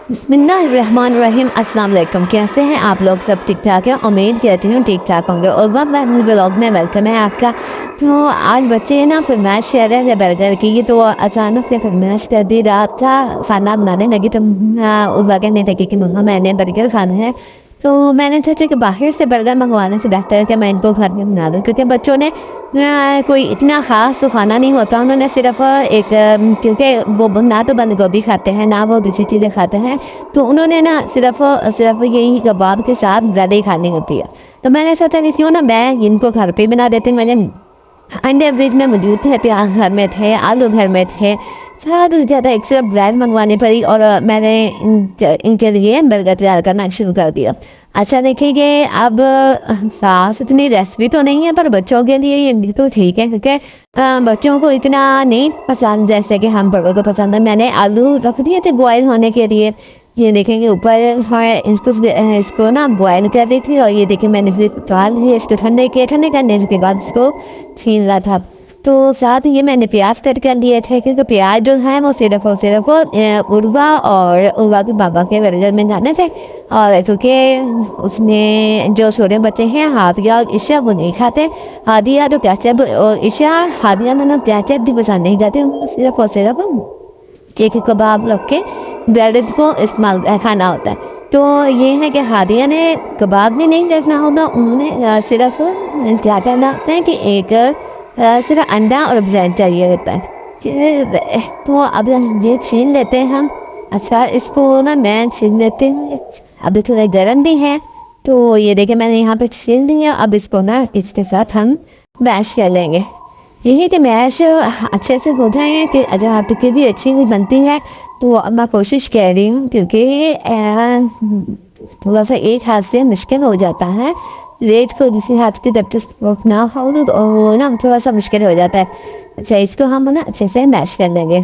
बिस्मिल्लाहिर्रहमानिर्रहीम। अस्सलाम वालेकुम। कैसे हैं आप लोग? सब ठीक ठाक है? उम्मीद करती हूँ ठीक ठाक होंगे। और वह मैं अपने ब्लॉग में वेलकम है आपका। तो आज बच्चे ना फरमाइश कर रहे थे बर्गर की, तो अचानक से फरमाइश कर दी। रात का खाना बनाने लगी तो उर्वा कहने लगी कि मम्मा मैंने बर्गर खाना है। तो मैंने सोचा कि बाहर से बर्गर मंगवाने से बेहतर है कि मैं इनको घर में बना दूँ, क्योंकि बच्चों ने कोई इतना ख़ास तो खाना नहीं होता। उन्होंने सिर्फ एक क्योंकि वो ना तो बंद गोभी खाते हैं ना वो दूसरी चीज़ें खाते हैं, तो उन्होंने ना सिर्फ सिर्फ यही कबाब के साथ ब्रेड ही खानी होती है। तो मैंने सोचा कि क्यों ना मैं इनको घर पे ही बना देती हूँ। मैंने अंडे फ्रिज में मौजूद थे, प्याज घर में थे, आलू घर में थे, सारा ज़्यादा एक सिर्फ ब्रेड मंगवानी पड़ी और मैंने इनके लिए बर्गर तैयार करना शुरू कर दिया। अच्छा देखिए, अब सास इतनी रेसिपी तो नहीं है, पर बच्चों के लिए ये भी तो ठीक है, क्योंकि बच्चों को इतना नहीं पसंद जैसे कि हम बड़ों को पसंद है। मैंने आलू रख दिए थे बॉयल होने के लिए। ये देखेंगे ऊपर है, इसको ना बॉयल कर दी थी, और ये देखिए मैंने फिर उतार लिया इसको ठंडे करने के बाद इसको छीन रहा था। तो साथ ही ये मैंने प्याज कट कर लिए थे, क्योंकि प्याज जो है वो सिर्फ और सिर्फ उर्वा और उर्वा के बाबा के बर्गर में जाने थे। और क्योंकि उसमें जो छोटे बच्चे हैं हादिया और ईशा वो नहीं खाते। हादिया तो कैचअप और ईशा हादिया दोनों कैचअप भी पसंद नहीं करते, उनको सिर्फ और सिर्फ केक कबाब रख के ब्रेड को इस्तेमाल खाना होता है। तो ये है कि हादिया ने कबाब भी नहीं रखना होता, उन्होंने सिर्फ क्या करना होता है कि एक सिर्फ अंडा और ब्रेड चाहिए होता है। तो अब ये छीन लेते हैं हम। अच्छा इसको ना मैं छीन लेती हूँ। अब थोड़ा गर्म भी है, तो ये देखिए मैंने यहाँ पे छीन लिया। अब इसको ना इसके साथ हम मैश कर लेंगे। यही कि मैश अच्छे से हो जाए कि अगर आपकी भी अच्छी हुई बनती है। तो अब मैं कोशिश कर रही हूँ, क्योंकि थोड़ा सा एक हाथ से मुश्किल हो जाता है, रेट को दूसरे हाथ की जब तक ना हो तो ना थोड़ा सा मुश्किल हो जाता है। अच्छा इसको हम ना अच्छे से मैश कर लेंगे।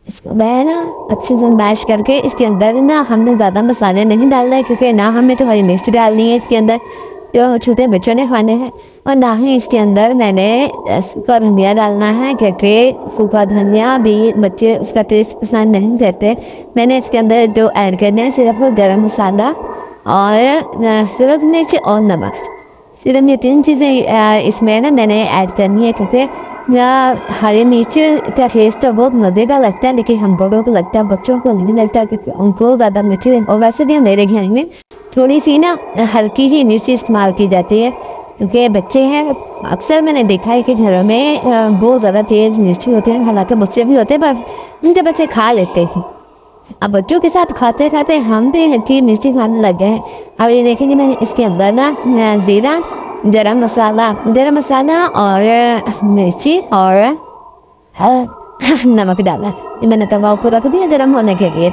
इसको मैं ना अच्छे से मैश करके इसके अंदर ना हमने ज़्यादा मसाले नहीं डालना है, क्योंकि ना हमें तो हरी मिर्च डालनी है इसके अंदर जो छोटे बच्चों ने खाने हैं, और ना ही इसके अंदर मैंने सूखा धनिया डालना है, क्योंकि सूखा धनिया भी बच्चे उसका टेस्ट पसंद नहीं करते। मैंने इसके अंदर जो ऐड करना है सिर्फ गर्म मसाला और सिर्फ मिर्च और नमक। सिर्फ ये तीन चीज़ें इसमें ना मैंने ऐड करनी है, क्योंकि या हरी मिर्च का टेस्ट तो बहुत मज़े का लगता है, लेकिन हम बड़ों को लगता है, बच्चों को नहीं लगता, क्योंकि उनको ज़्यादा मिर्ची। और वैसे भी मेरे घर में थोड़ी सी ना हल्की ही मिर्ची इस्तेमाल की जाती है, क्योंकि बच्चे हैं। अक्सर मैंने देखा है कि घरों में बहुत ज़्यादा तेज़ मिर्ची होती है, हालांकि बच्चे भी होते हैं पर उनके बच्चे खा लेते हैं। अब बच्चों के साथ खाते खाते हम भी हल्की मिर्ची खाने लग गए हैं। अब ये देखेंगे मैंने इसके अंदर ना ज़ीरा, गरम मसाला और मिर्ची और नमक डाला। ये मैंने तवा ऊपर रख दिया गर्म होने के लिए।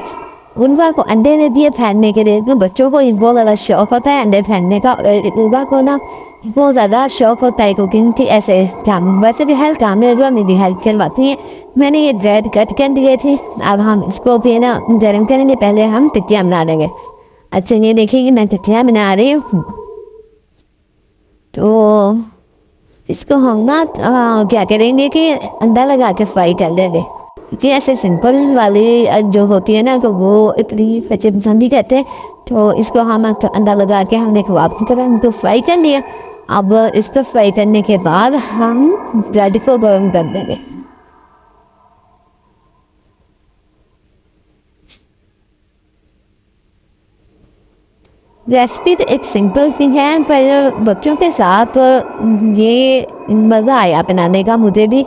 उनका को अंडे ने दिए फैलने के लिए, क्योंकि बच्चों को बहुत ज़्यादा शौक होता है अंडे फैलने का। और उनका को ना बहुत ज़्यादा शौक होता है कुकिंग की, ऐसे काम वैसे भी हेल्प काम में जो मेरी हेल्प करवाती है। मैंने ये ब्रेड कट कर दिए थे। अब हम इसको भी ना गर्म करेंगे, पहले हम टिक्कियाँ बना लेंगे। अच्छा ये देखिए मैं टिक्कियाँ बना रही हूँ। तो इसको हम ना क्या करेंगे कि अंडा लगा के फ्राई कर लेंगे, क्योंकि ऐसे सिंपल वाली जो होती है ना तो वो इतनी बच्चे पसंद नहीं करते। तो इसको हम अंडा लगा के हमने कबाब की तरह इनको फ्राई कर लिया। अब इसको फ्राई करने के बाद हम ब्रेड को गर्म कर देंगे। रेसिपी तो एक सिंपल सी है, पर बच्चों के साथ ये मज़ा आया बनाने का मुझे भी,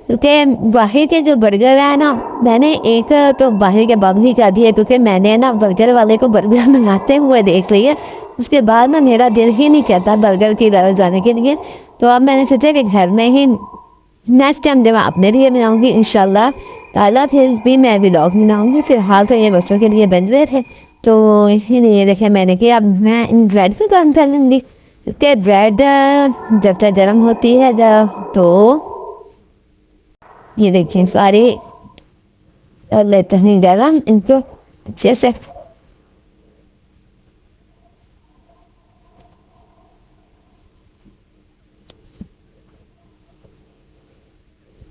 क्योंकि बाहर के जो बर्गर है ना, मैंने एक तो बाहर के बंद ही कर दिए, क्योंकि मैंने ना बर्गर वाले को बर्गर मंगाते हुए देख लिया। उसके बाद ना मेरा दिल ही नहीं कहता बर्गर की तरफ जाने के लिए। तो अब मैंने सोचा कि घर में ही नेक्स्ट टाइम जब मैं अपने लिए बनाऊँगी इंशाल्लाह ताला फिर भी मैं व्लॉग बनाऊँगी। फिलहाल तो ये बच्चों के लिए बन रहे थे, तो इसीलिए देखिए मैंने कि अब मैं इन ब्रेड को गर्म कर लूँगी, क्योंकि ब्रेड जब तक गर्म होती है जब तो ये देखिए सारे कर लेते हैं गर्म इनको अच्छे से।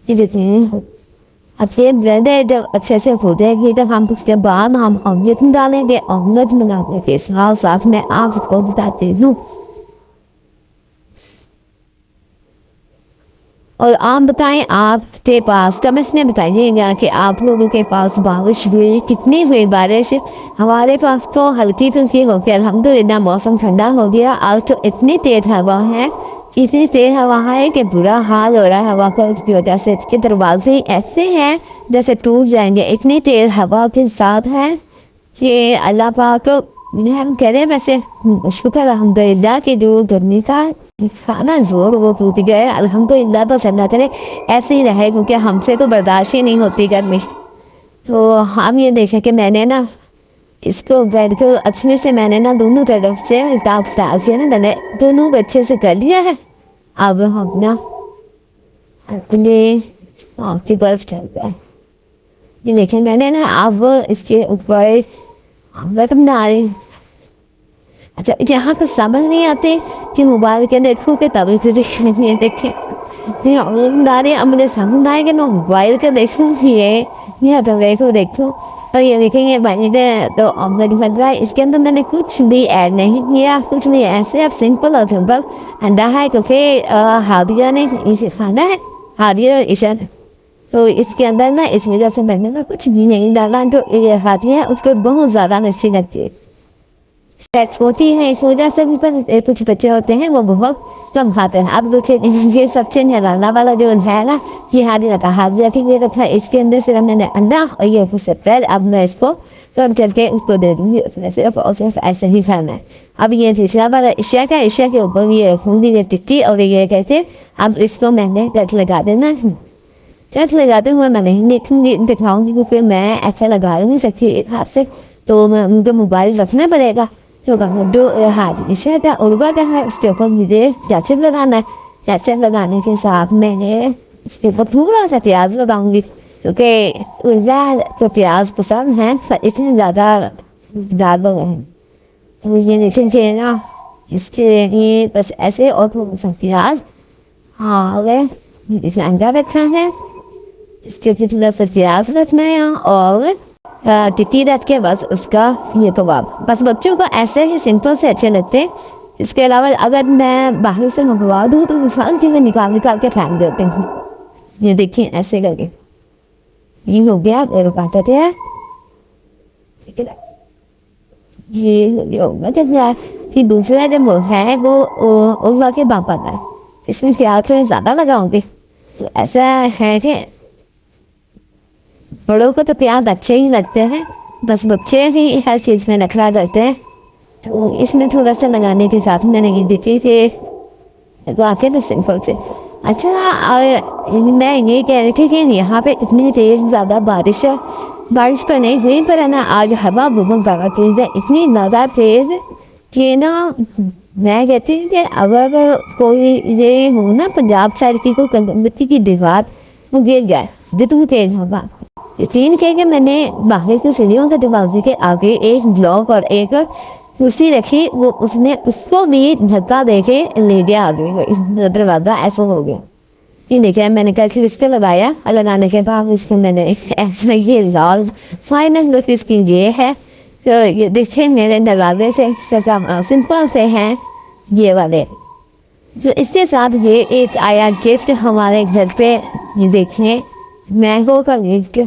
ये देखिए अब ये ब्लेंडर जब अच्छे से हो जाएगी तब हम उसके बाद हम ऑमलेट डालेंगे। ऑमलेट बनाने के साथ में आपको बताती हूँ। और आप बताएं आपके पास कमेंट्स में बताइएगा कि आप लोगों के पास बारिश हुई, कितनी हुई बारिश। हमारे पास तो हल्की फुल्की हो गया, अल्हम्दुलिल्लाह मौसम ठंडा हो गया। आज तो इतनी तेज़ हवा है, इतनी तेज़ हवा है कि बुरा हाल हो रहा है हवा की वजह से। इसके दरवाजे ऐसे हैं जैसे टूट जाएंगे, इतनी तेज़ हवा के साथ है कि अल्लाह पाक हम करें। वैसे शुक्र अल्हम्दुलिल्लाह कि जो गर्मी का खाना जोर वो टूट गया है। अल्हम्दुलिल्लाह बस अल्लाह करे ऐसे ही रहे, क्योंकि हमसे तो बर्दाश्त ही नहीं होती गर्मी। तो हम ये देखें कि मैंने ना इसको ब्रेड को अच्छे से मैंने ना दोनों तरफ से उल्टा डाल के ना मैंने दोनों को अच्छे से कर लिया है। अब हम ना अपने की बर्फ चलता है। ये देखें मैंने ना अब इसके ऊपर आमलेट बना रही। अच्छा यहाँ पर समझ नहीं आते कि मोबाइल के देखो के तभी से देखे ये ऑमलेट बना रही। अब मुझे समझ आए कि मैं मोबाइल के देखूँ ये तो देखो और ये देखेंगे मैंने तो ऑमलेट बन रहा है। इसके अंदर मैंने कुछ भी ऐड नहीं किया, कुछ भी ऐसे अब सिंपल और सिंपल अंडा है, क्योंकि हादिया ने इसे खाना है, हादिया और ईशान। तो इसके अंदर ना इस वजह से मैंने ना कुछ भी नहीं डाला। तो ये हादिया है उसको बहुत ज़्यादा अच्छी लगती है, टैक्स होती है, इस वजह से भी। पर कुछ बच्चे होते हैं वो बहुत कम खाते हैं। अब देखिए ये सबसे निराला वाला जो है ना, ये हादी रखा, हादी रखी ये रखा, इसके अंदर सिर्फ मैंने अंडा और ये कुछ ब्रेड। अब मैं इसको कम करके उसको दे दूँगी, उसमें सिर्फ और सिर्फ ऐसे ही खाना है। अब ये तीसरा वाला एशिया का, एशिया के ऊपर ये रखूँगी ये टिक्की और ये कहते। अब इसको मैंने कट लगा देना, कट लगाते हुए मैं नहीं देखूँगी दिखाऊँगी, क्योंकि मैं ऐसा लगा नहीं सकती एक हाथ से, तो मैं उनको मोबाइल रखना पड़ेगा। तो दो हाथ इसे का उड़वा का है, उसके ऊपर मुझे कैचअप लगाना है। कैचअप लगाने के साथ मैंने इसके ऊपर थोड़ा सा प्याज लगाऊंगी, क्योंकि उल्टा तो प्याज पसंद है पर इतने ज़्यादा डाल हैं। तो ये देखेंगे ना इसके लिए बस ऐसे और थोड़ा सा प्याज। हाँ इसमें अंडा रखा है, इसके ऊपर थोड़ा सा प्याज रखना है और टिक्की रख के बस उसका ये कबाब। बस बच्चों को ऐसे ही सिंपल से अच्छे लगते हैं। इसके अलावा अगर मैं बाहर से मंगवा दूँ तो इंसान की मैं निकाल के फेंक देते हैं। ये देखिए ऐसे करके ये हो गया मेरे पास है, ठीक है। ये होगा जब फिर दूसरा जब वो है वो उगवा के बाप आता है, इसमें क्या थोड़ा ज़्यादा लगाऊंगी। तो ऐसा है कि बड़ों को तो प्याज अच्छे ही लगते हैं, बस बच्चे ही हर चीज़ में नखरा करते हैं। तो इसमें थोड़ा सा लगाने के साथ मैंने ये देखी कि वाकई में सिंपल से अच्छा। और मैं ये कह रही थी कि यहाँ पे इतनी तेज़ ज़्यादा बारिश है, बारिश पर नहीं हुई पर है ना आज हवा बहुत ज़्यादा तेज़ है, इतनी ज़्यादा तेज़ कि ना मैं कहती हूँ कि अगर कोई ये हो ना पंजाब साइड की कोई मिट्टी की दीवार वो गिर जाए जितनी तेज़ हवा। यकीन किया कि मैंने बाहर की सीढ़ियों के दरवाजे के आगे एक ब्लॉक और एक कुर्सी रखी, वो उसने उसको भी धक्का दे के ले गया आगे, दरवाज़ा ऐसा हो गया। ये देखिए मैंने कल रिश्ते लगाया और लगाने के बाद इसको मैंने ऐसा ये लाल फाइनल लुक इसकी ये है। तो ये देखिए मेरे दरवाजे से सिंपल से हैं ये वाले। तो इसके साथ ये एक आया गिफ्ट हमारे घर पे, ये देखें मैंगो का गिफ्ट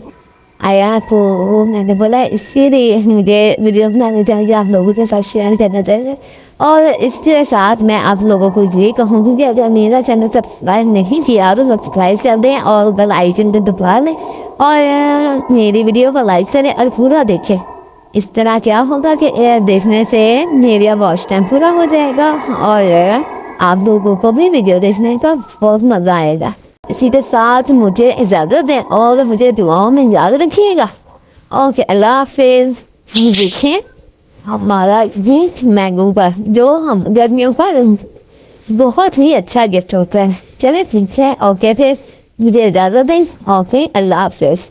आया। तो मैंने बोला इसके लिए मुझे वीडियो बनानी चाहिए, आप लोगों के साथ शेयर करना चाहिए। और इसके साथ मैं आप लोगों को ये कहूँगी कि अगर मेरा चैनल सब्सक्राइब नहीं किया तो सब्सक्राइब कर दें और बेल आइकन को दबा लें और मेरी वीडियो को लाइक करें और पूरा देखें। इस तरह क्या होगा कि देखने से मेरा वॉच टाइम पूरा हो जाएगा और आप लोगों को भी वीडियो देखने का बहुत मज़ा आएगा। इसी के साथ मुझे इजाज़त दें और मुझे दुआओं में याद रखिएगा। ओके अल्लाह हाफिज़। देखें हमारा गिफ्ट मैंगो पर जो हम गर्मियों पर बहुत ही अच्छा गिफ्ट होता है। चले ठीक है, ओके फिर मुझे इजाज़त दें। ओके अल्लाह हाफिज़।